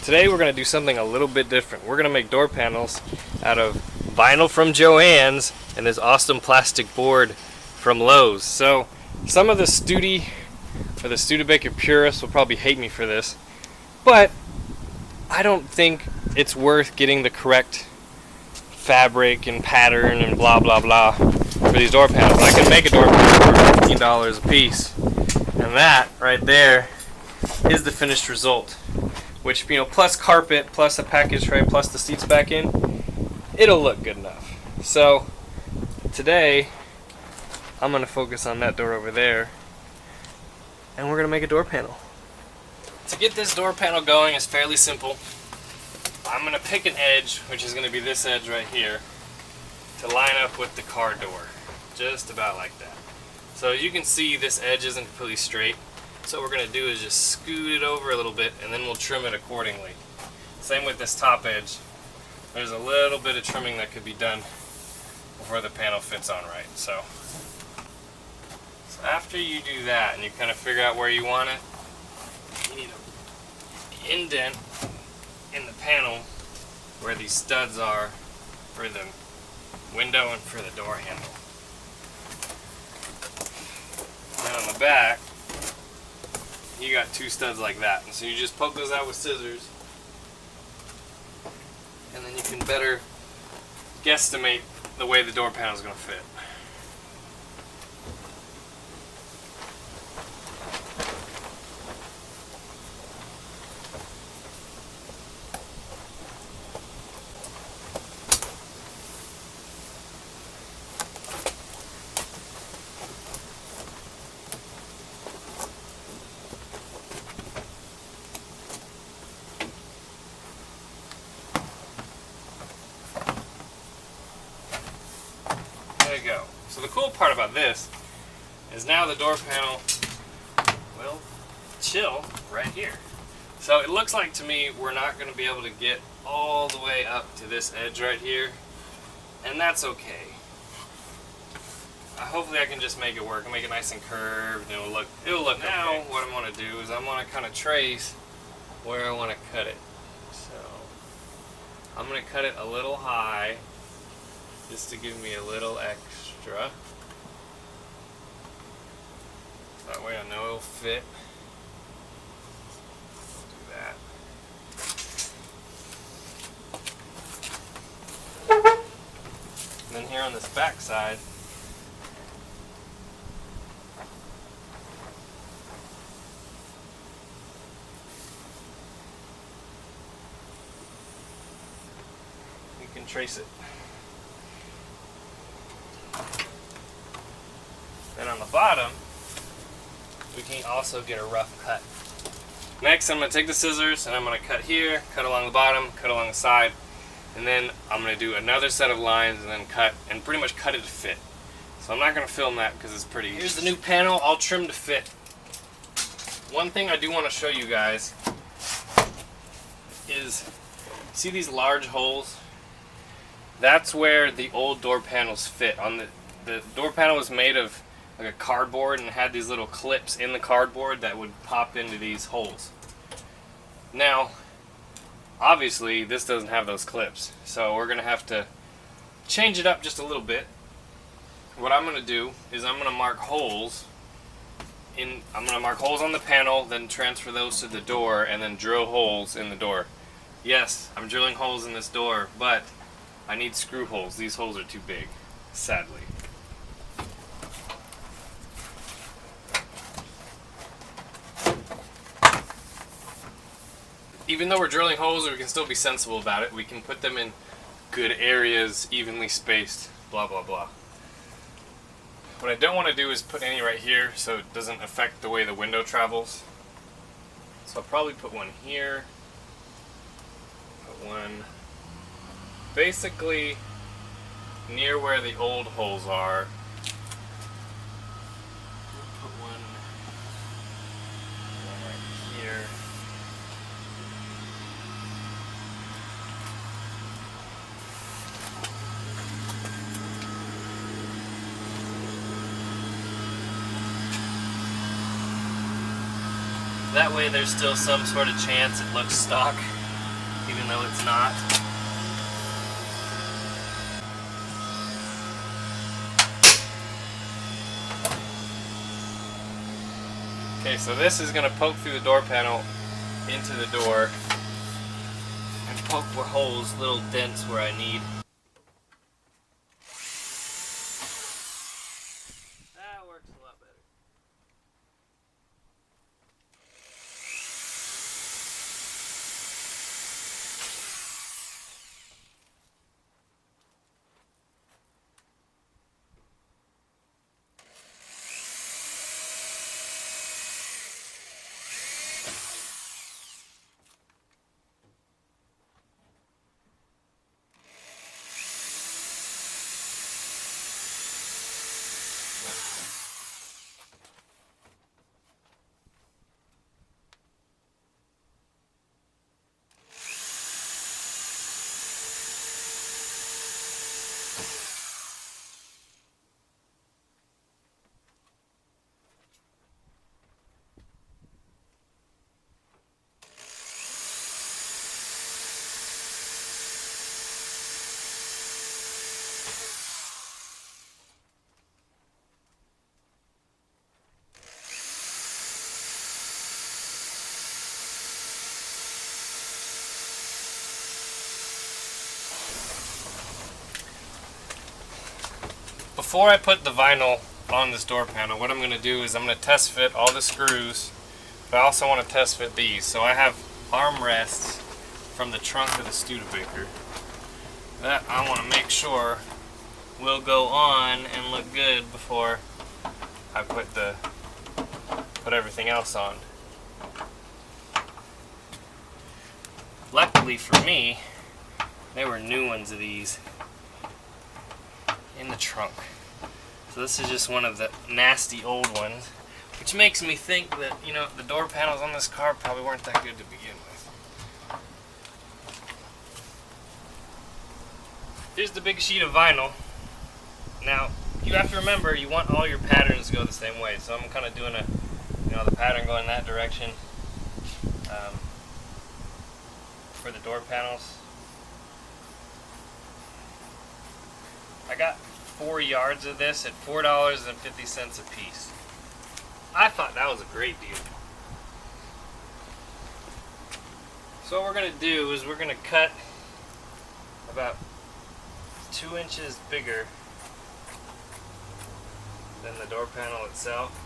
Today we're going to do something a little bit different. We're going to make door panels out of vinyl from Joann's and this awesome plastic board from Lowe's. So some of the Stude or the Studebaker purists will probably hate me for this, but I don't think it's worth getting the correct fabric and pattern and blah blah blah for these door panels. I can make a door panel for $15 a piece, and that right there is the finished result. Which, you know, plus carpet, plus a package tray, plus the seats back in, it'll look good enough. So today I'm gonna focus on that door over there, and we're gonna make a door panel. To get this door panel going is fairly simple. I'm gonna pick an edge, which is gonna be this edge right here, to line up with the car door, just about like that. So you can see this edge isn't completely straight. So what we're going to do is just scoot it over a little bit, and then we'll trim it accordingly. Same with this top edge. There's a little bit of trimming that could be done before the panel fits on right. So after you do that and you kind of figure out where you want it, you need an indent in the panel where these studs are for the window and for the door handle. And on the back, you got two studs like that, and so you just poke those out with scissors, and then you can better guesstimate the way the door panel is going to fit. There you go. So the cool part about this is now the door panel will chill right here. So it looks like to me we're not going to be able to get all the way up to this edge right here, and that's okay. Hopefully I can just make it work and make it nice and curved, and it'll look now okay. What I'm going to do is I'm going to kind of trace where I want to cut it. So I'm going to cut it a little high, just to give me a little extra. That way I know it'll fit. Do that. And then here on this back side, you can trace it. Then on the bottom, we can also get a rough cut. Next, I'm going to take the scissors and I'm going to cut here, cut along the bottom, cut along the side, and then I'm going to do another set of lines and then cut, and pretty much cut it to fit. So I'm not going to film that because it's pretty easy. Here's the new panel, all trimmed to fit. One thing I do want to show you guys is, see these large holes? That's where the old door panels fit. The door panel was made of like a cardboard and had these little clips in the cardboard that would pop into these holes. Now, obviously this doesn't have those clips, so we're gonna have to change it up just a little bit. What I'm gonna do is I'm gonna mark holes on the panel, then transfer those to the door, and then drill holes in the door. Yes, I'm drilling holes in this door, but I need screw holes. These holes are too big, sadly. Even though we're drilling holes, we can still be sensible about it. We can put them in good areas, evenly spaced, blah, blah, blah. What I don't want to do is put any right here so it doesn't affect the way the window travels. So I'll probably put one here, put one basically near where the old holes are. Put one right here. That way there's still some sort of chance it looks stock. even though it's not. Okay, so this is going to poke through the door panel into the door and poke holes, little dents where I need. That works a lot better. Before I put the vinyl on this door panel, what I'm going to do is I'm going to test fit all the screws, but I also want to test fit these. So I have armrests from the trunk of the Studebaker that I want to make sure will go on and look good before I put everything else on. Luckily for me, there were new ones of these in the trunk. So this is just one of the nasty old ones, which makes me think that, you know, the door panels on this car probably weren't that good to begin with. Here's the big sheet of vinyl. Now, you have to remember, you want all your patterns to go the same way. So I'm kind of doing the pattern going that direction for the door panels. I got 4 yards of this at $4.50 a piece. I thought that was a great deal. So what we're going to do is we're going to cut about 2 inches bigger than the door panel itself.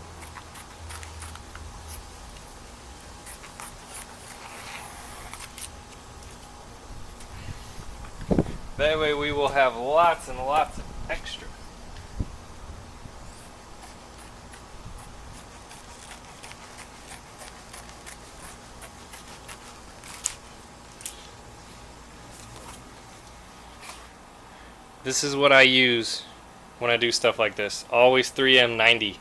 That way we will have lots and lots of extra. This is what I use when I do stuff like this. Always 3M90.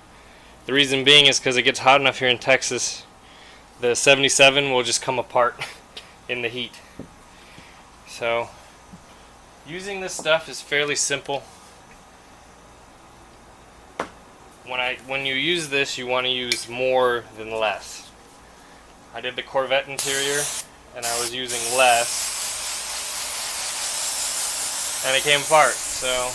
The reason being is because it gets hot enough here in Texas. The 77 will just come apart in the heat. So using this stuff is fairly simple. When you use this, you want to use more than less. I did the Corvette interior and I was using less, and it came apart. So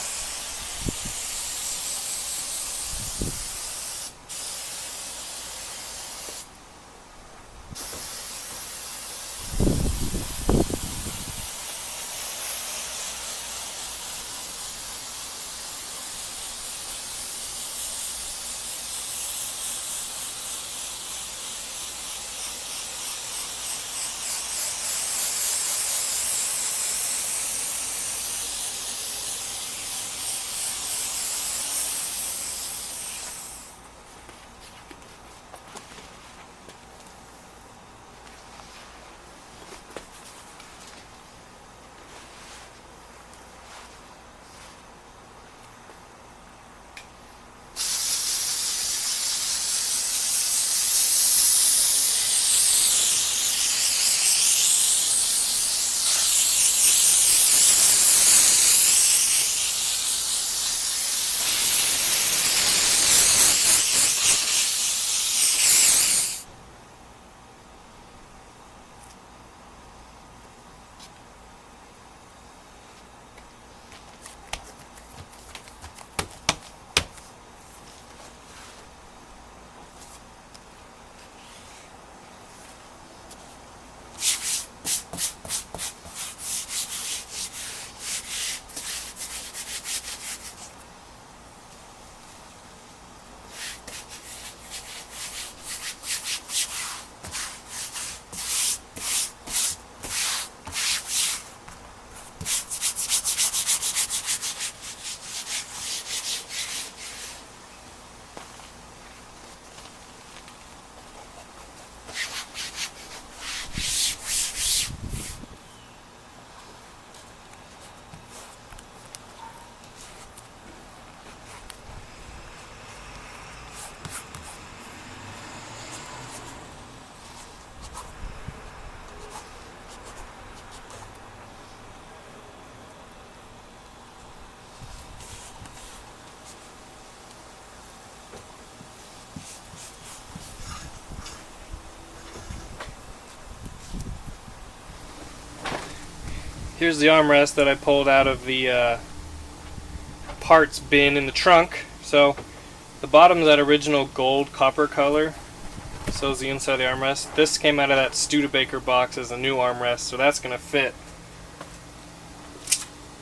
Here's the armrest that I pulled out of the parts bin in the trunk. So the bottom's that original gold copper color. So is the inside of the armrest. This came out of that Studebaker box as a new armrest, so that's gonna fit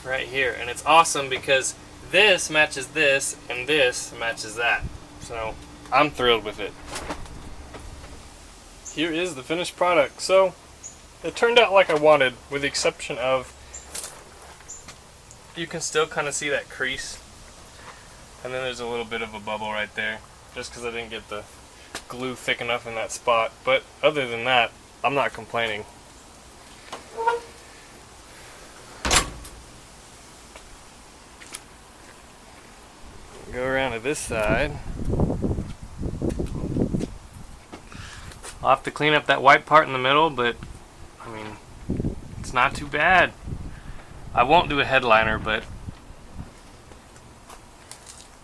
right here. And it's awesome because this matches this and this matches that. So I'm thrilled with it. Here is the finished product. So it turned out like I wanted, with the exception of you can still kind of see that crease, and then there's a little bit of a bubble right there, just because I didn't get the glue thick enough in that spot. But other than that, I'm not complaining. Go around to this side. I'll have to clean up that white part in the middle, but I mean, it's not too bad. I won't do a headliner, but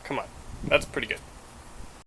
come on, that's pretty good.